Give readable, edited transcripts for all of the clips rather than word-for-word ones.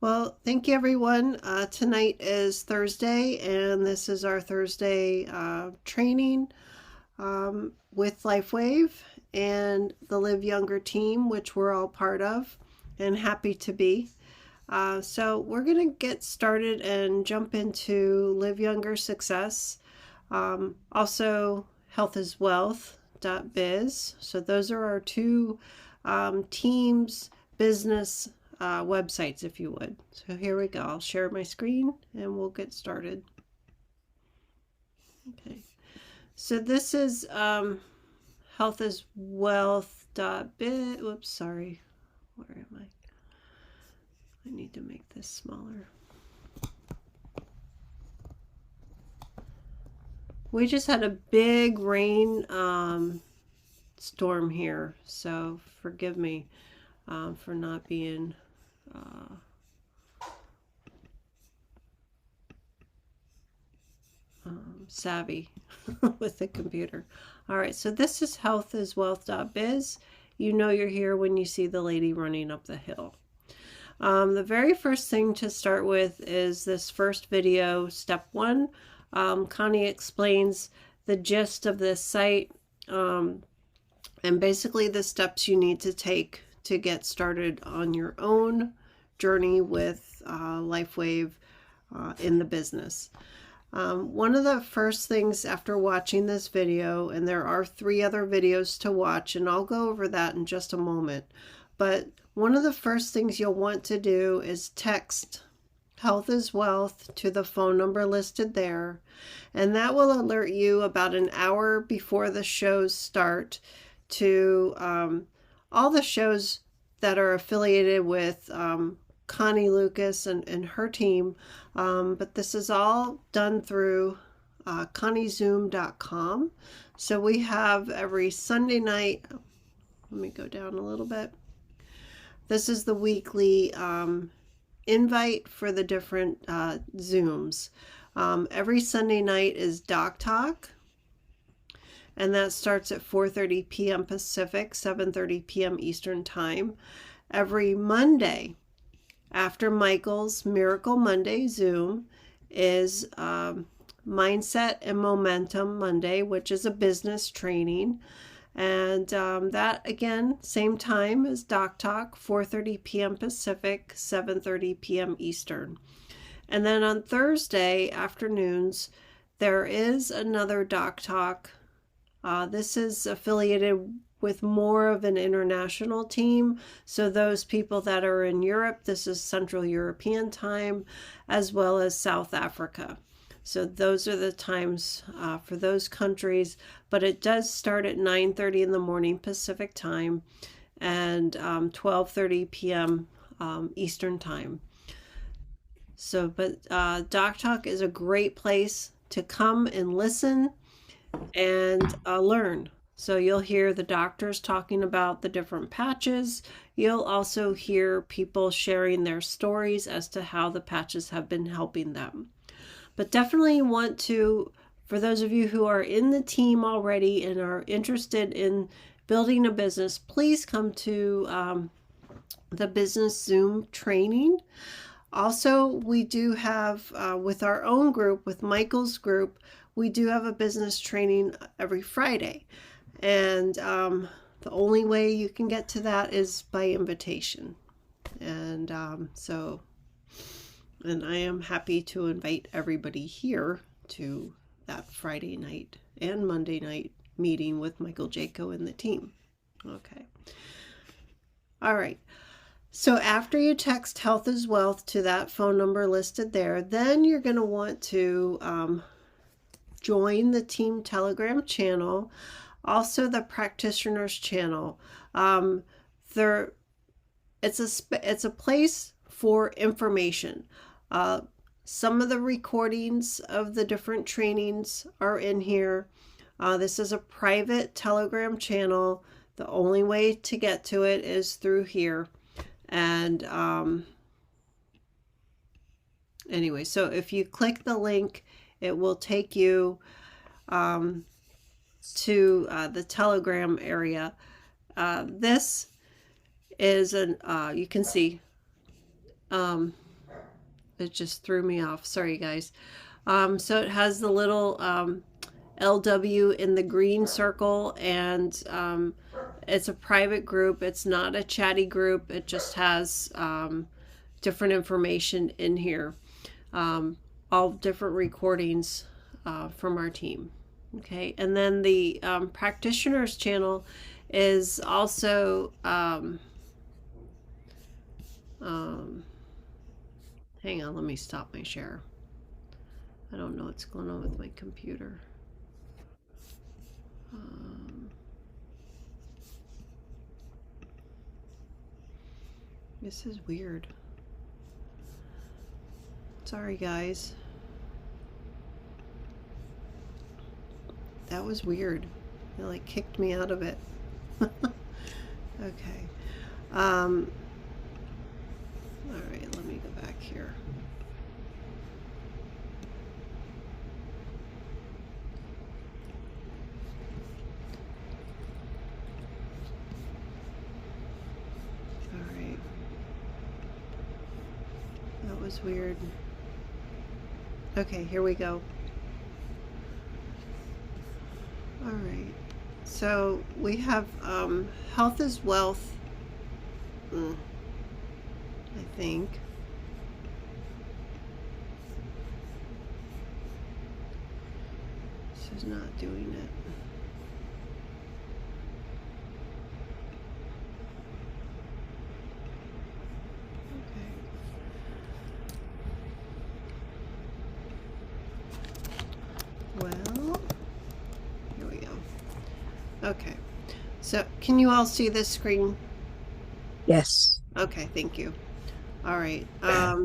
Well, thank you everyone. Tonight is Thursday, and this is our Thursday training with LifeWave and the Live Younger team, which we're all part of and happy to be. So we're going to get started and jump into Live Younger Success. Also, Health is Wealth.biz. So those are our two teams, business websites, if you would. So here we go. I'll share my screen and we'll get started. Okay. So this is Health is Wealth.biz. Whoops, sorry. Where am I? I need to make this smaller. We just had a big rain storm here, so forgive me for not being savvy with the computer. All right, so this is healthiswealth.biz. You know you're here when you see the lady running up the hill. The very first thing to start with is this first video, step 1. Connie explains the gist of this site and basically the steps you need to take to get started on your own journey with LifeWave in the business. One of the first things after watching this video, and there are 3 other videos to watch, and I'll go over that in just a moment, but one of the first things you'll want to do is text Health is Wealth to the phone number listed there, and that will alert you about an hour before the shows start to all the shows that are affiliated with Connie Lucas and her team, but this is all done through conniezoom.com. So we have every Sunday night, let me go down a little bit. This is the weekly invite for the different Zooms. Every Sunday night is Doc Talk, and that starts at 4:30 p.m. Pacific, 7:30 p.m. Eastern Time. Every Monday, after Michael's Miracle Monday Zoom, is Mindset and Momentum Monday, which is a business training. And that, again, same time as Doc Talk, 4:30 p.m. Pacific, 7:30 p.m. Eastern. And then on Thursday afternoons, there is another Doc Talk. This is affiliated with more of an international team. So those people that are in Europe, this is Central European time, as well as South Africa. So those are the times for those countries, but it does start at 9:30 in the morning Pacific time and 12:30 p.m. Eastern time. So, but Doc Talk is a great place to come and listen and learn. So you'll hear the doctors talking about the different patches. You'll also hear people sharing their stories as to how the patches have been helping them. But definitely want to, for those of you who are in the team already and are interested in building a business, please come to the Business Zoom training. Also, we do have, with our own group, with Michael's group, we do have a business training every Friday. And the only way you can get to that is by invitation. And and I am happy to invite everybody here to that Friday night and Monday night meeting with Michael Jaco and the team. Okay. All right. So after you text Health is Wealth to that phone number listed there, then you're going to want to join the team Telegram channel, also the practitioners channel. It's a place for information. Some of the recordings of the different trainings are in here. This is a private Telegram channel. The only way to get to it is through here. And anyway, so if you click the link, it will take you to the Telegram area. This is you can see it just threw me off. Sorry, guys. So it has the little LW in the green circle, and it's a private group. It's not a chatty group. It just has different information in here. All different recordings from our team. Okay, and then the practitioners channel is also hang on, let me stop my share. I don't know what's going on with my computer. This is weird. Sorry, guys. That was weird. It like kicked me out of it. Okay. All right, let me go back here. All right. That was weird. Okay, here we go. All right. So we have health is wealth. I think. This is not doing it. Okay. Well, here we go. Okay. So can you all see this screen? Yes. Okay, thank you. All right.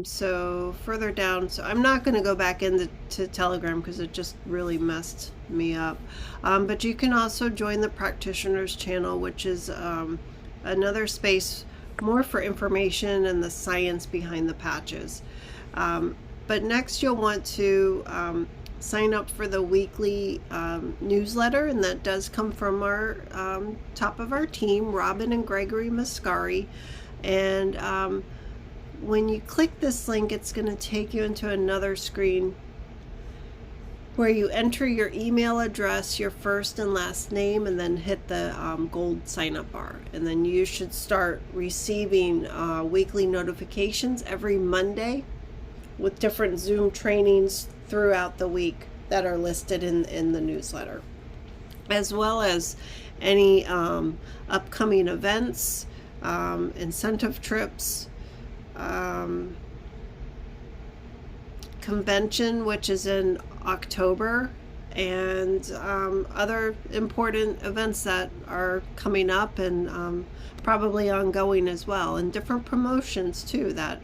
So further down, so I'm not going to go back into Telegram because it just really messed me up. But you can also join the practitioners channel, which is another space more for information and the science behind the patches. But next you'll want to sign up for the weekly newsletter, and that does come from our top of our team, Robin and Gregory Mascari. And when you click this link, it's going to take you into another screen where you enter your email address, your first and last name, and then hit the gold sign up bar. And then you should start receiving weekly notifications every Monday with different Zoom trainings throughout the week that are listed in the newsletter, as well as any upcoming events, incentive trips, convention, which is in October, and other important events that are coming up and probably ongoing as well, and different promotions too that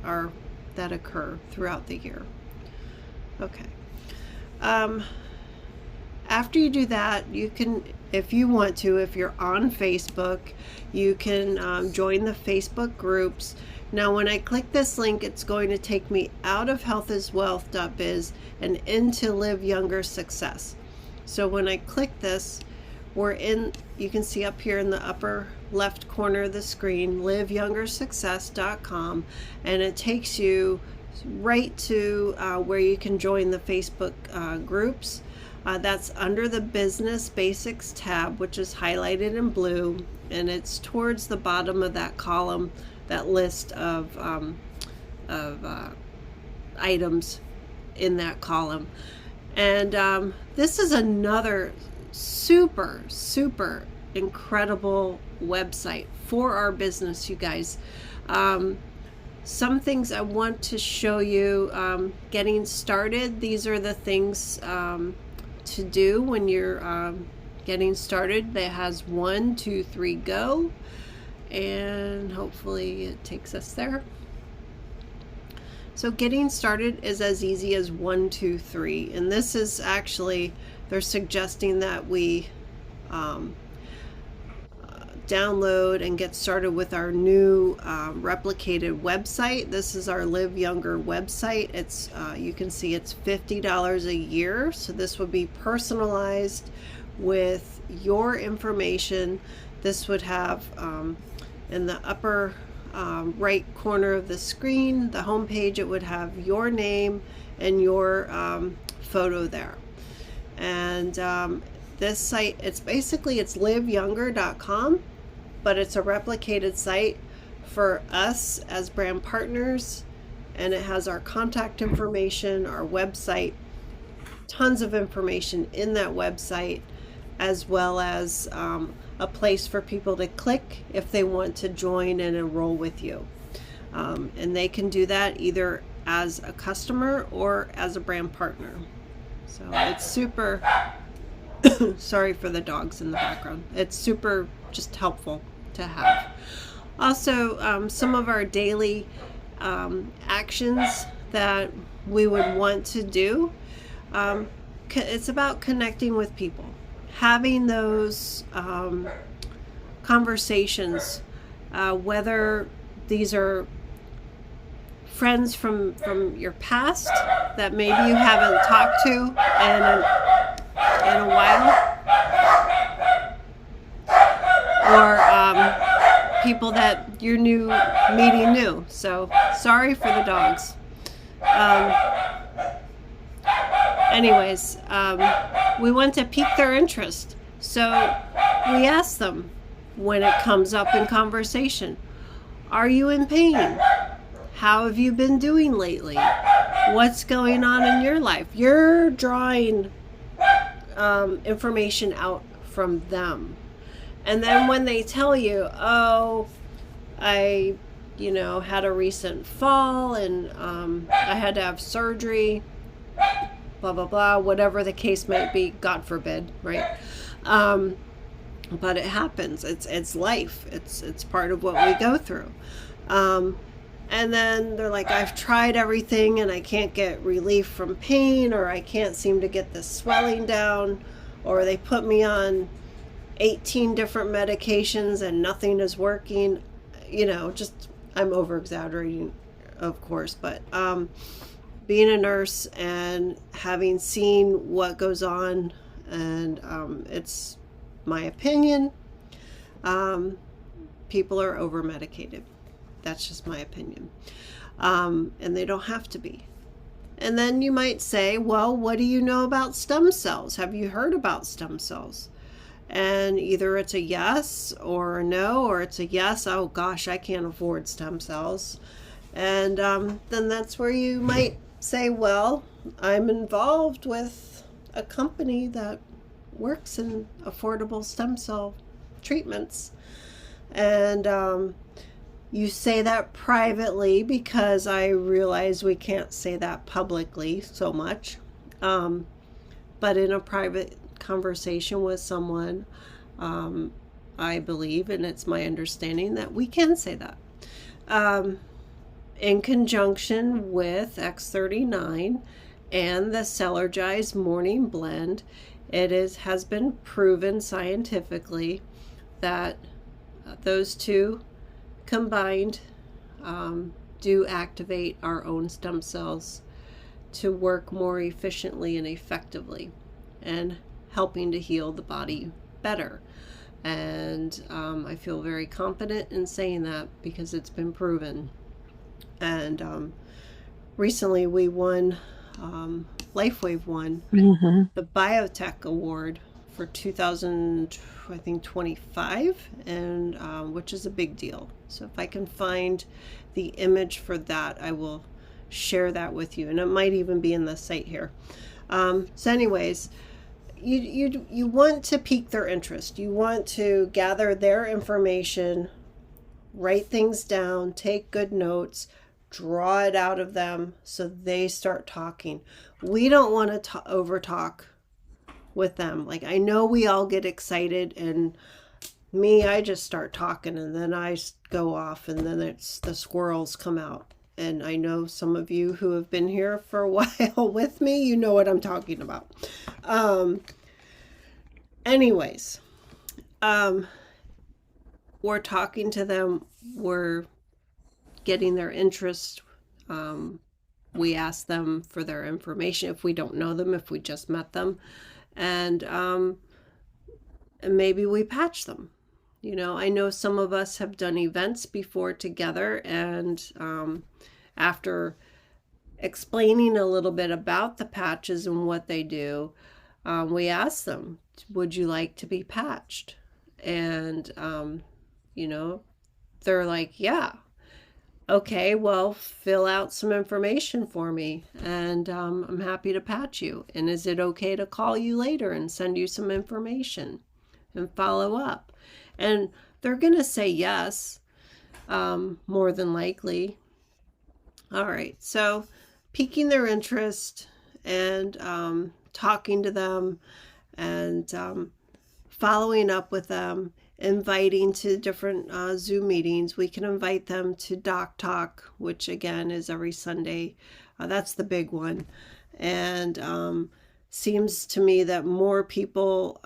occur throughout the year. Okay. After you do that, you can, if you want to, if you're on Facebook, you can join the Facebook groups. Now, when I click this link, it's going to take me out of healthiswealth.biz and into Live Younger Success. So when I click this, we're in, you can see up here in the upper left corner of the screen, liveyoungersuccess.com, and it takes you right to where you can join the Facebook groups. That's under the Business Basics tab, which is highlighted in blue, and it's towards the bottom of that column, that list of items in that column. And this is another super incredible website for our business, you guys. Some things I want to show you getting started. These are the things to do when you're getting started. That has 1, 2, 3, go, and hopefully it takes us there. So getting started is as easy as 1, 2, 3, and this is actually, they're suggesting that we download and get started with our new replicated website. This is our Live Younger website. It's you can see it's $50 a year, so this would be personalized with your information. This would have in the upper right corner of the screen, the home page, it would have your name and your photo there. And this site, it's liveyounger.com, but it's a replicated site for us as brand partners, and it has our contact information, our website, tons of information in that website, as well as a place for people to click if they want to join and enroll with you. And they can do that either as a customer or as a brand partner. So it's super, sorry for the dogs in the background. It's super just helpful to have. Also, some of our daily actions that we would want to do, it's about connecting with people, having those conversations, whether these are friends from your past that maybe you haven't talked to in a while, or people that you're meeting new. So sorry for the dogs. Anyways, we want to pique their interest. So we ask them when it comes up in conversation, are you in pain? How have you been doing lately? What's going on in your life? You're drawing information out from them. And then when they tell you, oh, I had a recent fall and I had to have surgery, blah, blah, blah, whatever the case might be, God forbid, right? But it happens. It's life. It's part of what we go through. And then they're like, I've tried everything and I can't get relief from pain, or I can't seem to get the swelling down, or they put me on 18 different medications and nothing is working. Just, I'm over exaggerating, of course, but being a nurse and having seen what goes on, and it's my opinion, people are over medicated. That's just my opinion. And they don't have to be. And then you might say, well, what do you know about stem cells? Have you heard about stem cells? And either it's a yes or a no, or it's a yes, oh gosh, I can't afford stem cells. And then that's where you might say, well, I'm involved with a company that works in affordable stem cell treatments. And you say that privately, because I realize we can't say that publicly so much. But in a private conversation with someone, I believe, and it's my understanding, that we can say that. In conjunction with X39 and the Celergize Morning Blend, has been proven scientifically that those two combined do activate our own stem cells to work more efficiently and effectively, and helping to heal the body better. And I feel very confident in saying that because it's been proven. And recently we won, LifeWave won the Biotech Award for 2025, and which is a big deal. So if I can find the image for that, I will share that with you, and it might even be in the site here. So anyways, you want to pique their interest. You want to gather their information, write things down, take good notes, draw it out of them so they start talking. We don't want to over talk with them. Like, I know we all get excited, and I just start talking, and then I go off, and then the squirrels come out. And I know some of you who have been here for a while with me, you know what I'm talking about. Anyways, we're talking to them, we're getting their interest. We ask them for their information if we don't know them, if we just met them, and maybe we patch them. You know, I know some of us have done events before together, and after explaining a little bit about the patches and what they do, we asked them, would you like to be patched? And, you know, they're like, yeah. Okay, well, fill out some information for me, and I'm happy to patch you. And is it okay to call you later and send you some information and follow up? And they're going to say yes, more than likely. All right, so piquing their interest and talking to them and following up with them, inviting to different Zoom meetings. We can invite them to Doc Talk, which again is every Sunday. That's the big one. And seems to me that more people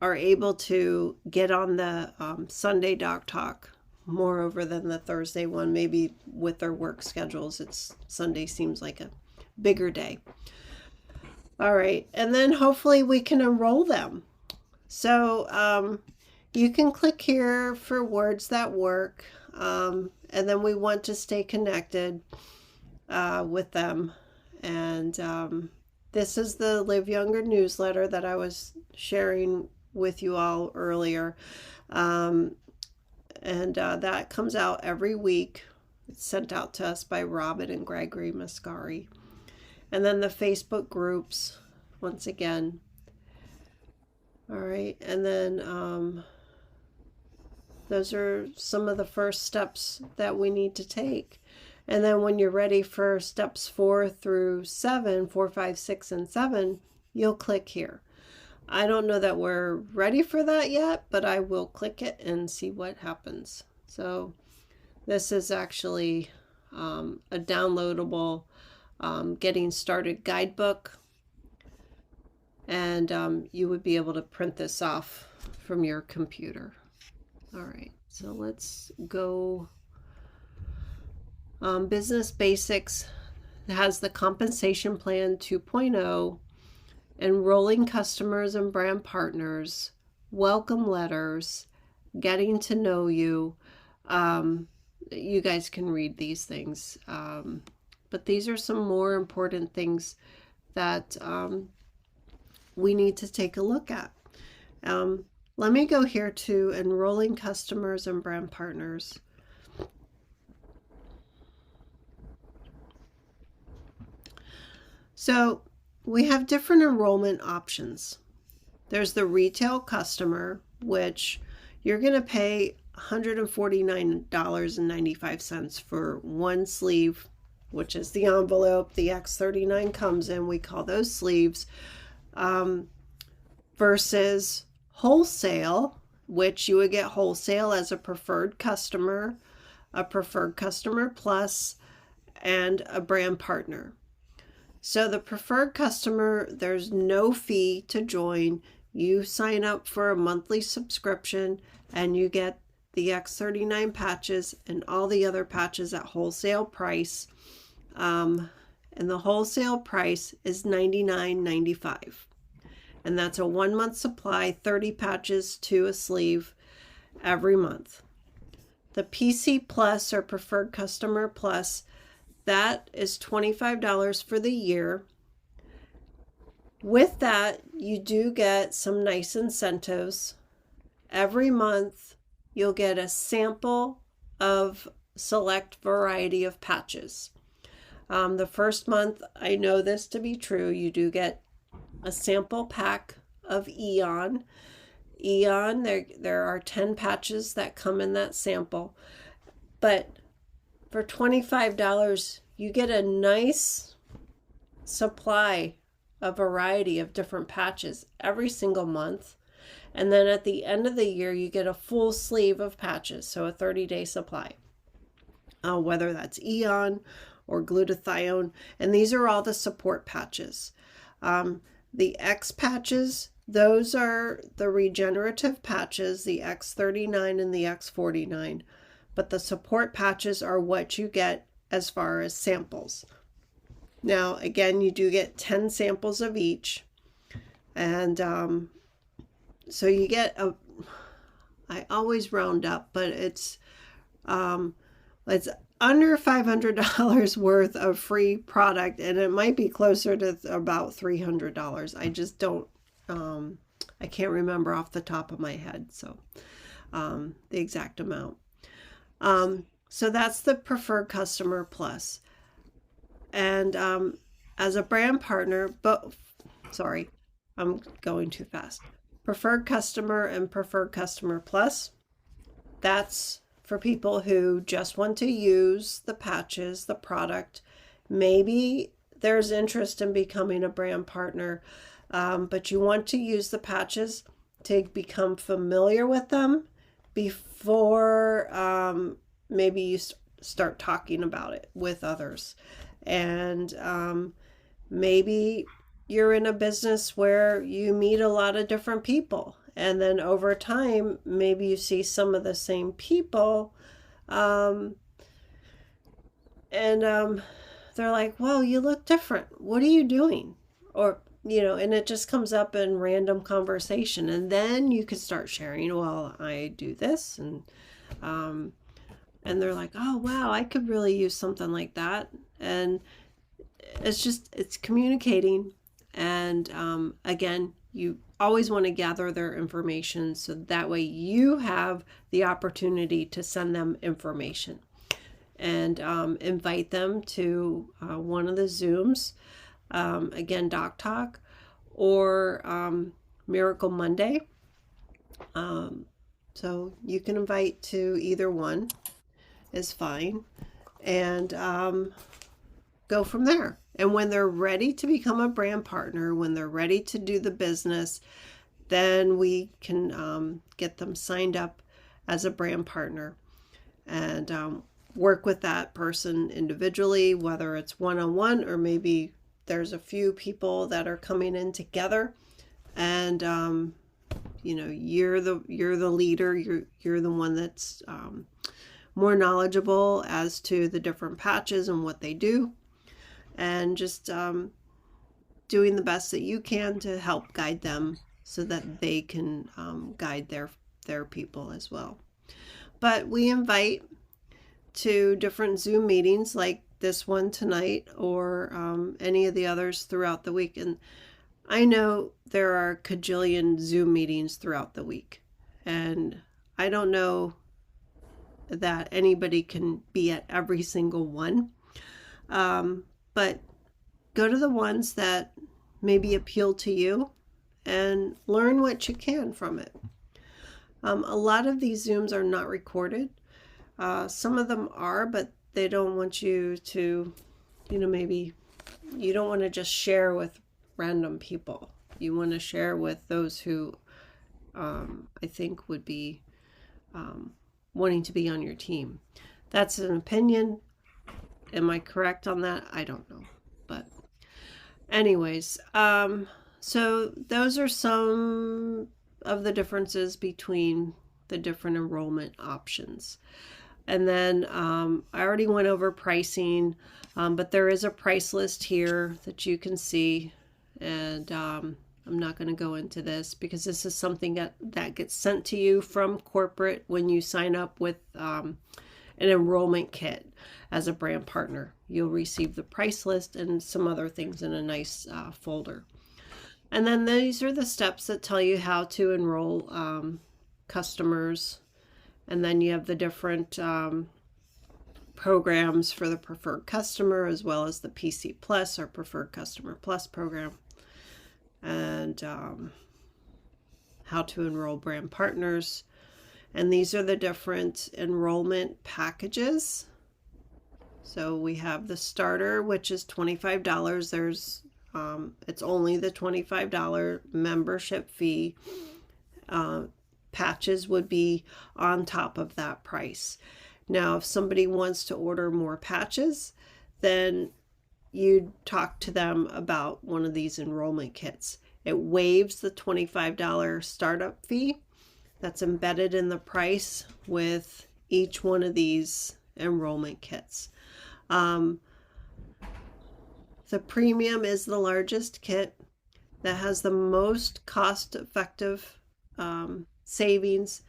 are able to get on the Sunday Doc Talk moreover than the Thursday one. Maybe with their work schedules, Sunday seems like a bigger day. All right, and then hopefully we can enroll them. So you can click here for words that work, and then we want to stay connected with them. And this is the Live Younger newsletter that I was sharing with you all earlier. And that comes out every week. It's sent out to us by Robin and Gregory Mascari. And then the Facebook groups, once again. All right, and then those are some of the first steps that we need to take. And then when you're ready for steps 4 through 7, 4, 5, 6, and 7, you'll click here. I don't know that we're ready for that yet, but I will click it and see what happens. So this is actually a downloadable getting started guidebook. And you would be able to print this off from your computer. All right, so let's go. Business Basics has the Compensation Plan 2.0, enrolling customers and brand partners, welcome letters, getting to know you. You guys can read these things, but these are some more important things that we need to take a look at. Let me go here to enrolling customers and brand partners. So we have different enrollment options. There's the retail customer, which you're going to pay $149.95 for one sleeve, which is the envelope the X39 comes in. We call those sleeves. Versus wholesale, which you would get wholesale as a preferred customer plus, and a brand partner. So the preferred customer, there's no fee to join. You sign up for a monthly subscription and you get the X39 patches and all the other patches at wholesale price. And the wholesale price is $99.95. And that's a 1 month supply, 30 patches to a sleeve every month. The PC Plus or Preferred Customer Plus, that is $25 for the year. With that, you do get some nice incentives. Every month, you'll get a sample of select variety of patches. The first month, I know this to be true, you do get a sample pack of Eon. Eon, there are 10 patches that come in that sample. But for $25, you get a nice supply, a variety of different patches every single month. And then at the end of the year, you get a full sleeve of patches, so a 30-day supply. Whether that's Eon or glutathione, and these are all the support patches. The X patches, those are the regenerative patches, the X39 and the X49. But the support patches are what you get as far as samples. Now, again, you do get 10 samples of each. And so you get I always round up, but it's under $500 worth of free product, and it might be closer to about $300. I just don't, I can't remember off the top of my head, so the exact amount. So that's the Preferred Customer Plus. And as a brand partner, but sorry, I'm going too fast. Preferred Customer and Preferred Customer Plus, that's for people who just want to use the patches, the product. Maybe there's interest in becoming a brand partner, but you want to use the patches to become familiar with them before maybe you start talking about it with others. And maybe you're in a business where you meet a lot of different people, and then over time maybe you see some of the same people, and they're like, well, you look different, what are you doing? Or and it just comes up in random conversation, and then you could start sharing, well, I do this, and they're like, oh wow, I could really use something like that. And it's communicating. And again, you always want to gather their information so that way you have the opportunity to send them information, and invite them to one of the Zooms, again, Doc Talk or Miracle Monday. So you can invite to either one is fine, and go from there. And when they're ready to become a brand partner, when they're ready to do the business, then we can get them signed up as a brand partner, and work with that person individually, whether it's one-on-one or maybe there's a few people that are coming in together. And you're the leader, you're the one that's more knowledgeable as to the different patches and what they do, and just doing the best that you can to help guide them so that they can guide their people as well. But we invite to different Zoom meetings like this one tonight, or any of the others throughout the week. And I know there are cajillion Zoom meetings throughout the week, and I don't know that anybody can be at every single one. But go to the ones that maybe appeal to you and learn what you can from it. A lot of these Zooms are not recorded. Some of them are, but they don't want you to, maybe you don't want to just share with random people. You want to share with those who I think would be wanting to be on your team. That's an opinion. Am I correct on that? I don't know. But anyways, so those are some of the differences between the different enrollment options. And then I already went over pricing, but there is a price list here that you can see. And I'm not going to go into this because this is something that gets sent to you from corporate when you sign up with an enrollment kit as a brand partner. You'll receive the price list and some other things in a nice folder. And then these are the steps that tell you how to enroll customers. And then you have the different programs for the Preferred Customer, as well as the PC Plus or Preferred Customer Plus program. And how to enroll brand partners. And these are the different enrollment packages. So we have the starter, which is $25. There's it's only the $25 membership fee. Patches would be on top of that price. Now, if somebody wants to order more patches, then you talk to them about one of these enrollment kits. It waives the $25 startup fee that's embedded in the price with each one of these enrollment kits. The premium is the largest kit that has the most cost-effective savings.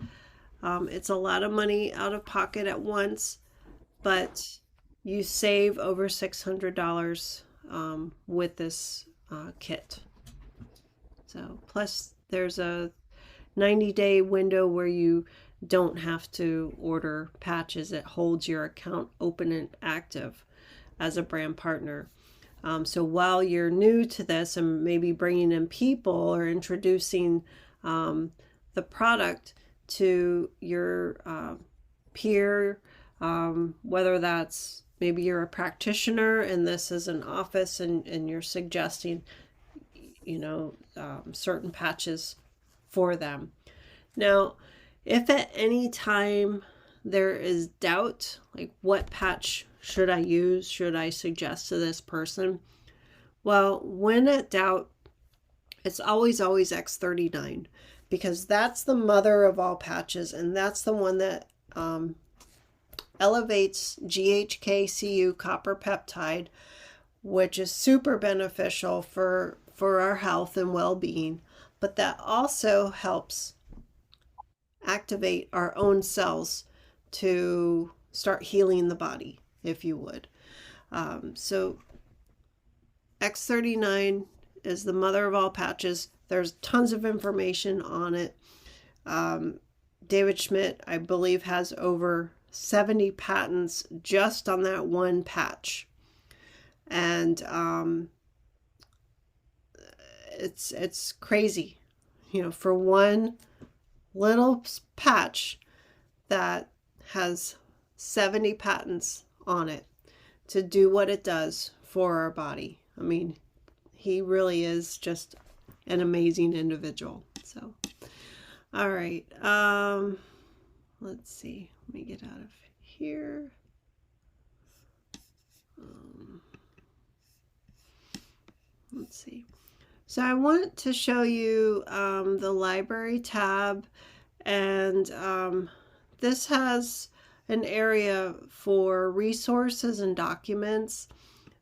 It's a lot of money out of pocket at once, but you save over $600 with this kit. So plus there's a 90-day window where you don't have to order patches. It holds your account open and active as a brand partner. So while you're new to this and maybe bringing in people or introducing the product to your peer, whether that's maybe you're a practitioner and this is an office and you're suggesting, certain patches for them. Now, if at any time there is doubt, like what patch should I use, should I suggest to this person? Well, when in doubt, it's always X39, because that's the mother of all patches, and that's the one that elevates GHK-Cu copper peptide, which is super beneficial for our health and well-being, but that also helps activate our own cells to start healing the body, if you would. So X39 is the mother of all patches. There's tons of information on it. David Schmidt, I believe, has over 70 patents just on that one patch. And it's crazy, for one little patch that has 70 patents on it to do what it does for our body. I mean, he really is just an amazing individual. So, all right. Let's see. Let me get out of here. Let's see. So I want to show you the library tab, and this has an area for resources and documents.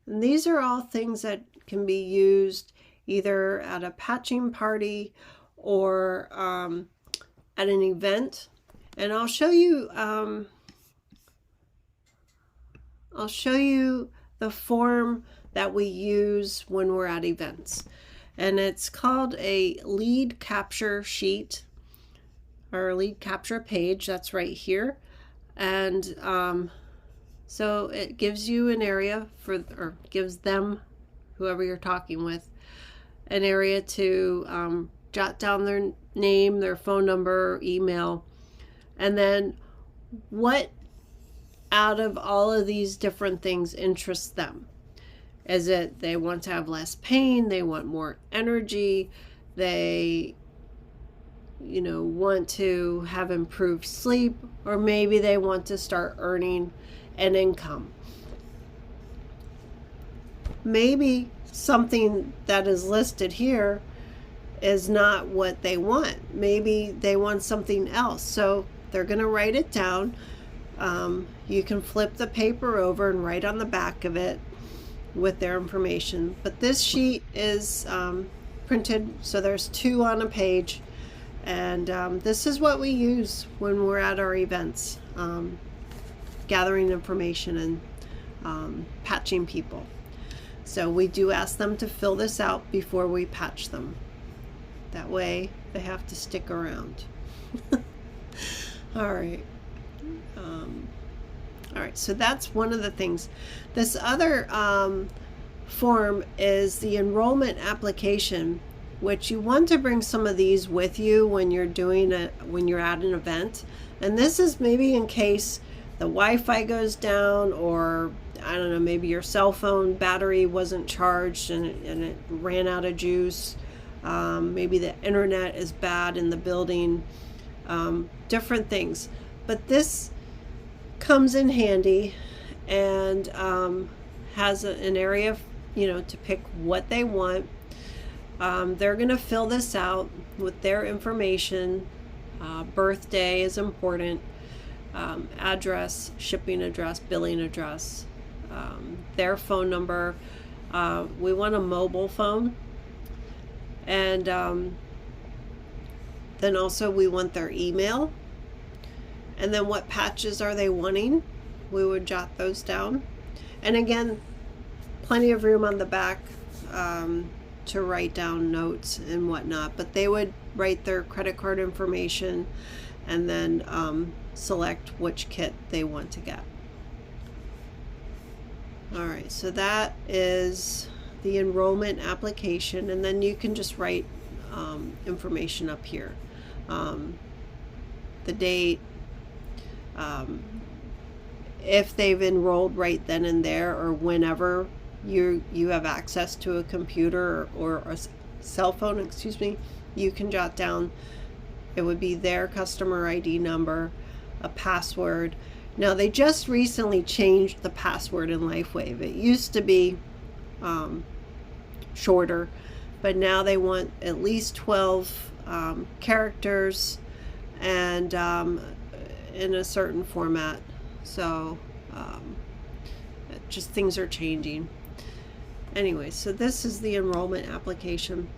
And these are all things that can be used either at a patching party or at an event. And I'll show you the form that we use when we're at events. And it's called a lead capture sheet or lead capture page. That's right here. And so it gives you an area or gives them, whoever you're talking with, an area to jot down their name, their phone number, email, and then what out of all of these different things interests them. Is it they want to have less pain, they want more energy, they want to have improved sleep, or maybe they want to start earning an income. Maybe something that is listed here is not what they want. Maybe they want something else. So they're going to write it down. You can flip the paper over and write on the back of it with their information. But this sheet is printed, so there's 2 on a page. And this is what we use when we're at our events, gathering information and patching people. So we do ask them to fill this out before we patch them. That way they have to stick around. All right. All right, so that's one of the things. This other form is the enrollment application, which you want to bring some of these with you when you're when you're at an event. And this is maybe in case the Wi-Fi goes down, or I don't know, maybe your cell phone battery wasn't charged and it ran out of juice. Maybe the internet is bad in the building. Different things. But this comes in handy and has an area, to pick what they want. They're going to fill this out with their information. Birthday is important. Address, shipping address, billing address, their phone number. We want a mobile phone. And then also we want their email. And then what patches are they wanting? We would jot those down. And again, plenty of room on the back to write down notes and whatnot. But they would write their credit card information and then select which kit they want to get. All right, so that is the enrollment application, and then you can just write information up here. The date, if they've enrolled right then and there, or whenever you have access to a computer or a cell phone, excuse me, you can jot down, it would be their customer ID number, a password. Now they just recently changed the password in LifeWave. It used to be shorter, but now they want at least 12 characters and in a certain format. So just things are changing. Anyway, so this is the enrollment application.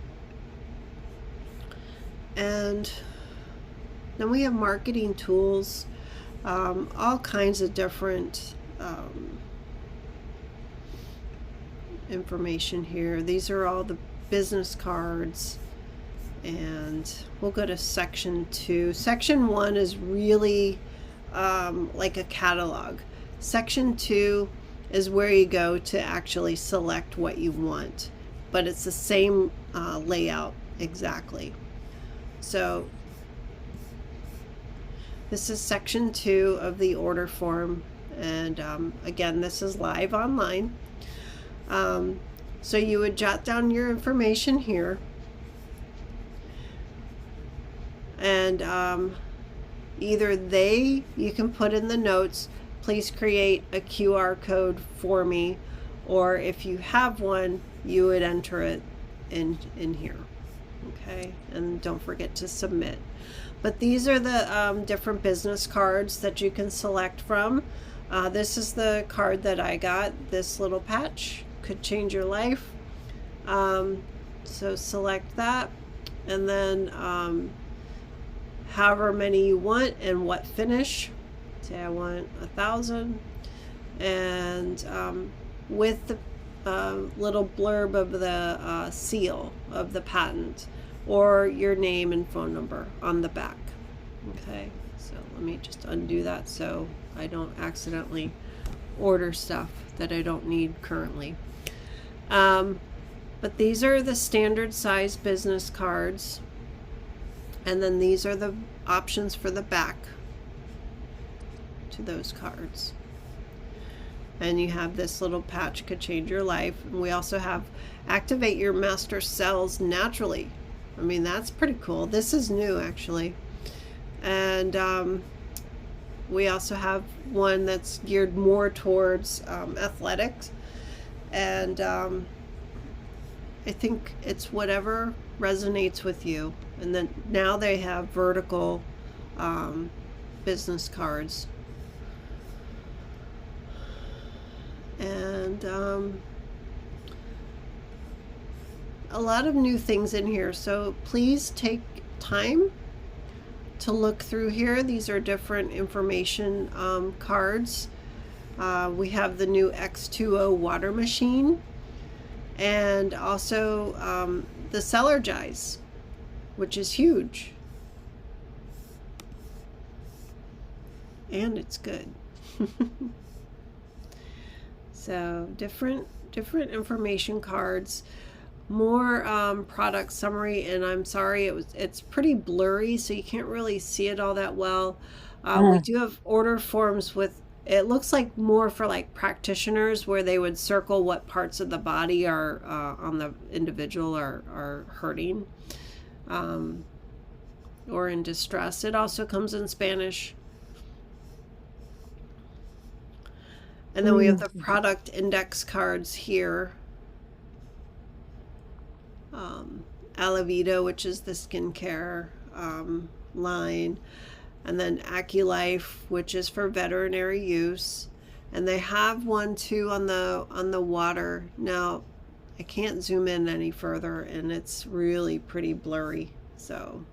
And then we have marketing tools, all kinds of different information here. These are all the business cards, and we'll go to section 2. Section 1 is really like a catalog. Section 2 is where you go to actually select what you want, but it's the same layout exactly. So this is section 2 of the order form, and again, this is live online. So you would jot down your information here, and either you can put in the notes, please create a QR code for me, or if you have one, you would enter it in here. Okay, and don't forget to submit. But these are the different business cards that you can select from. This is the card that I got. This little patch could change your life. So select that, and then however many you want and what finish. Say I want 1,000, and with the little blurb of the seal of the patent, or your name and phone number on the back. Okay, so let me just undo that so I don't accidentally order stuff that I don't need currently. But these are the standard size business cards, and then these are the options for the back to those cards. And you have this little patch, could change your life. And we also have activate your master cells naturally. I mean, that's pretty cool. This is new actually. And we also have one that's geared more towards athletics, and I think it's whatever resonates with you. And then now they have vertical business cards, and a lot of new things in here, so please take time to look through here. These are different information cards. We have the new X2O water machine, and also the Celergize, which is huge, and it's good. So different information cards, more product summary, and I'm sorry it's pretty blurry, so you can't really see it all that well. We do have order forms with, it looks like more for like practitioners, where they would circle what parts of the body are on the individual are hurting or in distress. It also comes in Spanish. And then we have the product index cards here. Alavita, which is the skincare line, and then AccuLife, which is for veterinary use. And they have one too on the water. Now I can't zoom in any further, and it's really pretty blurry. So,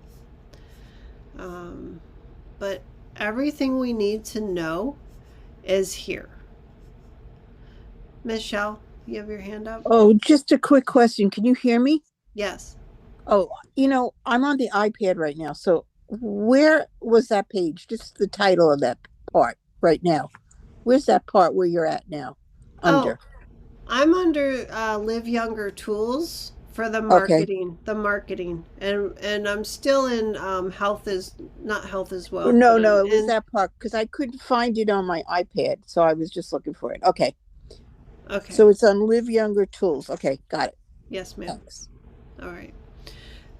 but Everything we need to know is here. Michelle, you have your hand up? Oh, just a quick question. Can you hear me? Yes. Oh, I'm on the iPad right now. So where was that page? Just the title of that part right now. Where's that part where you're at now? Oh, Under. I'm under Live Younger Tools for Okay. the marketing, and I'm still in health is not health is wealth, No, but I'm no, it was in. that part because I couldn't find it on my iPad. So I was just looking for it. Okay. Okay. So it's on Live Younger Tools. Okay. Got it. Yes, ma'am. Thanks. All right.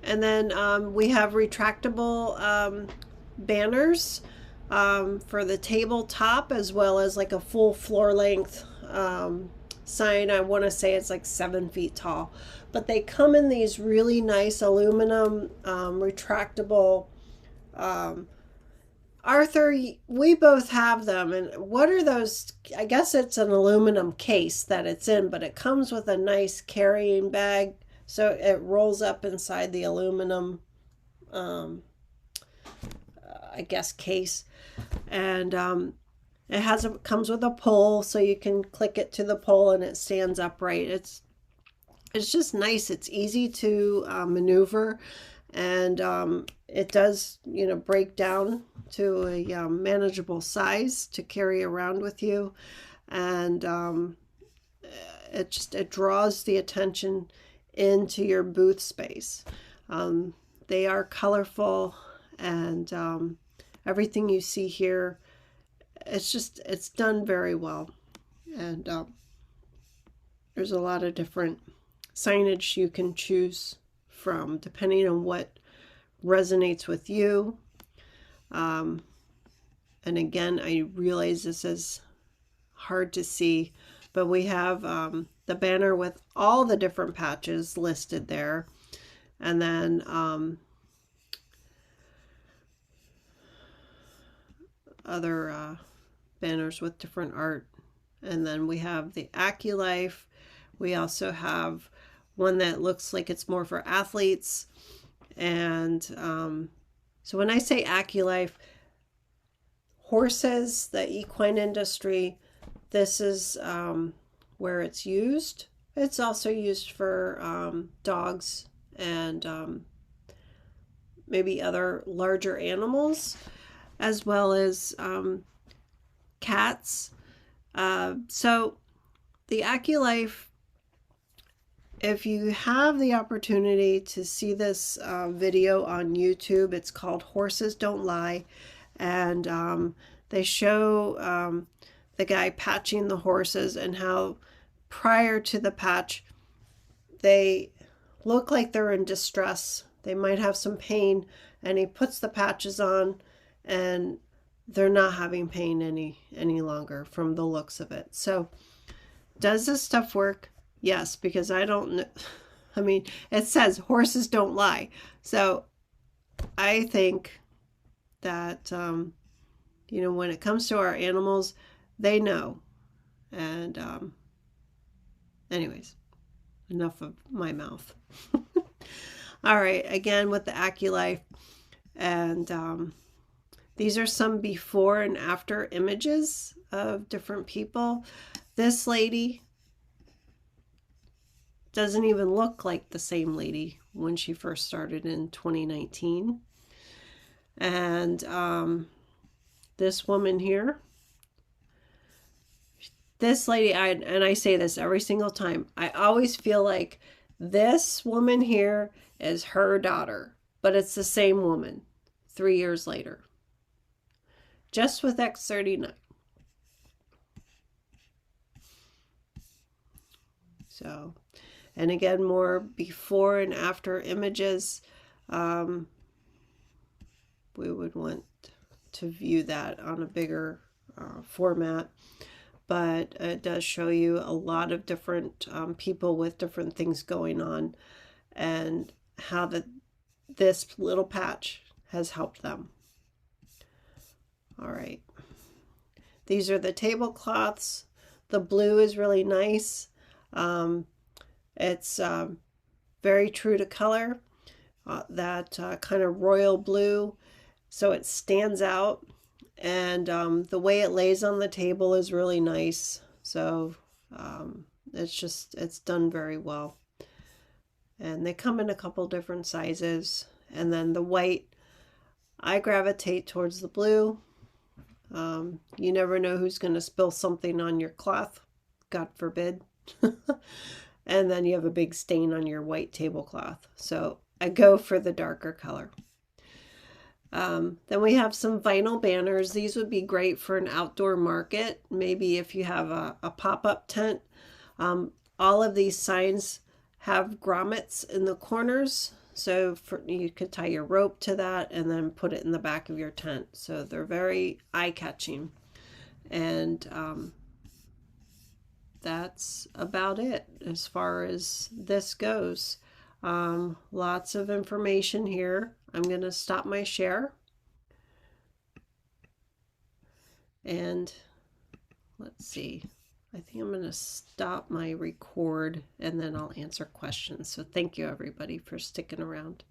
And then we have retractable banners for the tabletop, as well as like a full floor length sign. I want to say it's like 7 feet tall. But they come in these really nice aluminum retractable. Um, Arthur, we both have them. And what are those? I guess it's an aluminum case that it's in, but it comes with a nice carrying bag. So it rolls up inside the aluminum, um, I guess, case. And comes with a pole, so you can click it to the pole and it stands upright. It's just nice. It's easy to maneuver, and it does break down to a manageable size to carry around with you, and it draws the attention into your booth space. They are colorful, and everything you see here, it's done very well, and there's a lot of different signage you can choose from depending on what resonates with you. And again, I realize this is hard to see, but we have the banner with all the different patches listed there, and then other banners with different art. And then we have the AccuLife. We also have one that looks like it's more for athletes. And so when I say AccuLife, horses, the equine industry, this is where it's used. It's also used for dogs and maybe other larger animals, as well as cats. So the AccuLife, if you have the opportunity to see this video on YouTube, it's called Horses Don't Lie. And they show the guy patching the horses and how prior to the patch, they look like they're in distress. They might have some pain, and he puts the patches on, and they're not having pain any longer from the looks of it. So does this stuff work? Yes, because I don't know. I mean, it says horses don't lie. So I think that, when it comes to our animals, they know. And anyways, enough of my mouth. All right, again with the AccuLife. And these are some before and after images of different people. This lady doesn't even look like the same lady when she first started in 2019. And this woman here, this lady, I say this every single time, I always feel like this woman here is her daughter, but it's the same woman 3 years later, just with X39. So, and again, more before and after images. We would want to view that on a bigger format, but it does show you a lot of different people with different things going on, and how this little patch has helped them. All right, these are the tablecloths. The blue is really nice. It's very true to color, that kind of royal blue, so it stands out. And the way it lays on the table is really nice. So it's done very well. And they come in a couple different sizes. And then the white, I gravitate towards the blue. You never know who's going to spill something on your cloth, God forbid. And then you have a big stain on your white tablecloth. So I go for the darker color. Then we have some vinyl banners. These would be great for an outdoor market. Maybe if you have a pop-up tent. All of these signs have grommets in the corners. So you could tie your rope to that and then put it in the back of your tent. So they're very eye-catching. And that's about it as far as this goes. Lots of information here. I'm going to stop my share. And let's see. I think I'm going to stop my record and then I'll answer questions. So thank you everybody for sticking around.